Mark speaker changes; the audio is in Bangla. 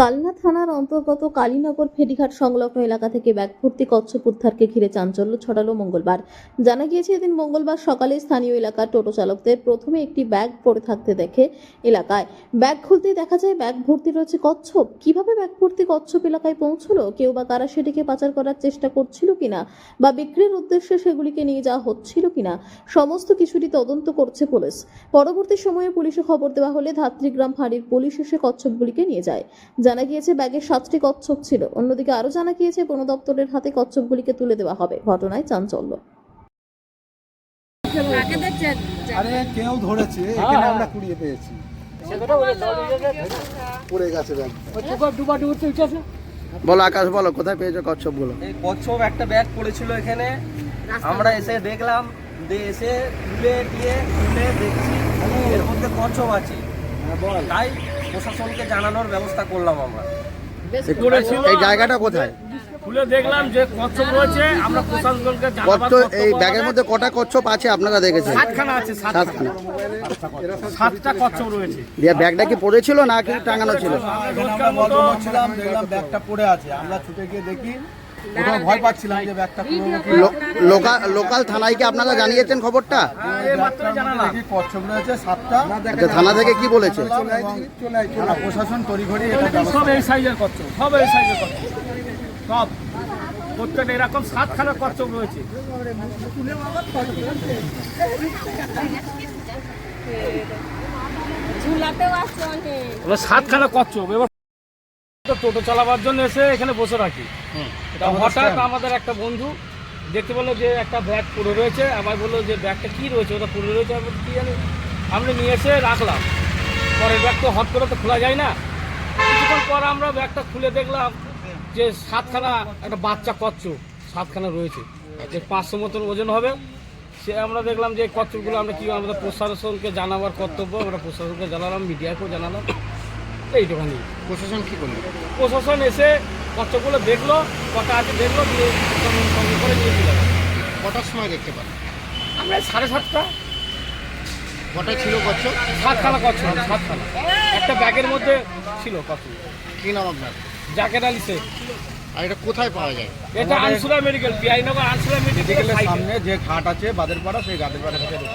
Speaker 1: কালনা থানার অন্তর্গত কালীনগর ফেরিঘাট সংলগ্ন এলাকা থেকে ব্যাগ ভর্তি কচ্ছপ উদ্ধারকে ঘিরে চাঞ্চল্য ছড়ালো মঙ্গলবার। জানা গিয়েছে, এদিন মঙ্গলবার সকালে স্থানীয় এলাকার টোটো চালকদের প্রথমে একটি ব্যাগ পড়ে থাকতে দেখে এলাকায়। ব্যাগ খুলতেই দেখা যায় ব্যাগ ভর্তি রয়েছে কচ্ছপ। কিভাবে ব্যাগ ভর্তি কচ্ছপ এলাকায় পৌঁছলো, কেউ বা কারা সেটিকে পাচার করার চেষ্টা করছিল কিনা বা বিক্রির উদ্দেশ্যে সেগুলিকে নিয়ে যাওয়া হচ্ছিল কিনা, সমস্ত কিছুরই তদন্ত করছে পুলিশ। পরবর্তী সময়ে পুলিশে খবর দেওয়া হলে ধাত্রীগ্রাম ফাঁড়ির পুলিশ এসে কচ্ছপগুলিকে নিয়ে যায়। জানা গিয়েছে ব্যাগে 7টি কচ্ছপ ছিল। অন্যদিকে আরো জানা গিয়েছে বন দপ্তরের হাতে কচ্ছপগুলিকে তুলে দেওয়া হবে। ঘটনায় চাঞ্চল্য।
Speaker 2: আরে কেউ ধরেছে, এখানে আমরা কুড়িয়ে পেয়েছি। পড়ে গেছে ব্যাগ।
Speaker 3: বলো আকাশ, বলো কোথায় পেয়েছো কচ্ছপ গুলো?
Speaker 4: এই কচ্ছপ একটা ব্যাগ পড়েছিল এখানে, আমরা এসে দেখলাম, এসে তুলে দেখছি এর মধ্যে কচ্ছপ আছে। তাই প্রশাসনকে জানানোর ব্যবস্থা করলাম আমরা।
Speaker 3: এই জায়গাটা কোথায়?
Speaker 5: খুলে দেখলাম যে কচ্ছপ রয়েছে, আমরা প্রশাসনকে জানাবার
Speaker 3: এই ব্যাগের মধ্যে কটা কচ্ছপ আছে আপনারা দেখেছেন?
Speaker 5: 7খানা আছে,
Speaker 3: 7খানা।
Speaker 5: 7টা কচ্ছপ রয়েছে।
Speaker 3: দিয়ে ব্যাগটা কি পড়েছিল না কি টাঙানো ছিল?
Speaker 2: এখানে আমরা গল্প করছিলাম, দেখলাম ব্যাগটা পড়ে আছে। আমরা ছুটে গিয়ে দেখি, প্রথমে ভয় পাচ্ছিলাম যে ব্যাগটা
Speaker 3: লোকাল থানায় কি আপনারা জানিয়েছেন খবরটা?
Speaker 2: দেখি কচ্ছপ রয়েছে 7টা।
Speaker 3: আচ্ছা, থানা থেকে কি বলেছে?
Speaker 2: থানা প্রশাসন তড়িঘড়ি
Speaker 5: সব এই সাইজের কচ্ছপ, সব এই সাইজের কচ্ছপ, সব প্রত্যেকটা এরকম 7খানা কচ্ছপ রয়েছে।
Speaker 6: ঝুলাতেও আসছে অনেক।
Speaker 5: 7খানা কচ্ছপ। এবার টোটো চালাবার জন্য এসে এখানে বসে রাখি, হঠাৎ আমাদের একটা বন্ধু দেখতে বললো যে একটা ব্যাগ পড়ে রয়েছে। আমার বললো যে ব্যাগটা কি রয়েছে, ওটা পড়ে রয়েছে। আমি কি জানি, আমরা নিয়ে এসে রাখলাম। পরে ব্যাগ তো হট করে তো খোলা যায় না। কিছুক্ষণ পর আমরা ব্যাগটা খুলে দেখলাম যে 7খানা একটা বাচ্চা কচ্ছপ 7খানা রয়েছে, যে 500 মতন ওজন হবে। সে আমরা দেখলাম যে কচ্ছপগুলো আমরা কি আমাদের প্রশাসনকে জানাবার কর্তব্য, আমরা প্রশাসনকে জানালাম, মিডিয়াকেও জানালাম। এইটুখানি।
Speaker 3: প্রশাসন কি করলো?
Speaker 5: প্রশাসন এসে কচ্ছপগুলো দেখলো, কটা আছে দেখলো, দিয়ে সঙ্গে করে নিয়ে চলে গেল।
Speaker 3: কটার সময় দেখতে পান?
Speaker 5: আমরা 7:30টা।
Speaker 3: কটা ছিল কচ্ছপ?
Speaker 5: 7খানা কচ্ছপ, 7খানা একটা ব্যাগের মধ্যে ছিল কচ্ছপ।
Speaker 3: কি নাম আপনার?
Speaker 5: জাকের আলী শেখ।
Speaker 3: আর এটা কোথায় পাওয়া যায়?
Speaker 5: এটা আনসুরা মেডিকেল, বিআইনগর আনসুরা মেডিকেল
Speaker 2: সামনে যে ঘাট আছে বাদেরপাড়া, সেই ঘাটের পাড়া থেকে